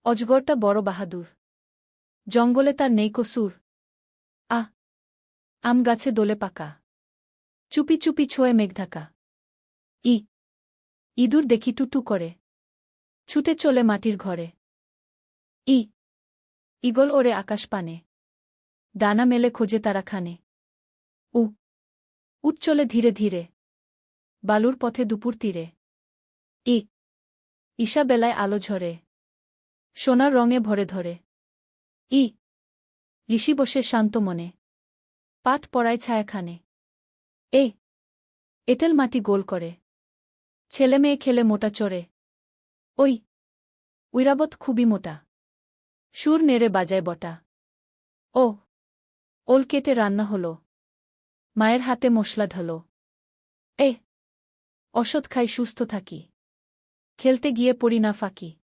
অজগরটা বড় বাহাদুর। জঙ্গলে তার নেই কসুর। আম গাছে দোলে পাকা। চুপি চুপি ছোঁয়ে মেঘঢাকা। ইঁদুর দেখি টুটু করে। ছুটে চলে মাটির ঘরে। ঈগল ওড়ে আকাশ পানে। ডানা মেলে খোঁজে তারা খানে। উট চলে ধীরে ধীরে। বালুর পথে দুপুর তীরে। ঈশা বেলায় আলো ঝরে। সোনার রঙে ভরে ধরে। ঋষি বসে শান্ত মনে। পাঠ পড়ায় ছায়াখানে। এঁটেল মাটি গোল করে। ছেলে মেয়ে খেলে মোটা চড়ে। ঐরাবত খুবই মোটা। সুর নেড়ে বাজায় বটা। ওল কেটে রান্না হল। মায়ের হাতে মশলা ঢলো। ওষুধ খাই সুস্থ থাকি। খেলতে গিয়ে পড়ি না ফাঁকি।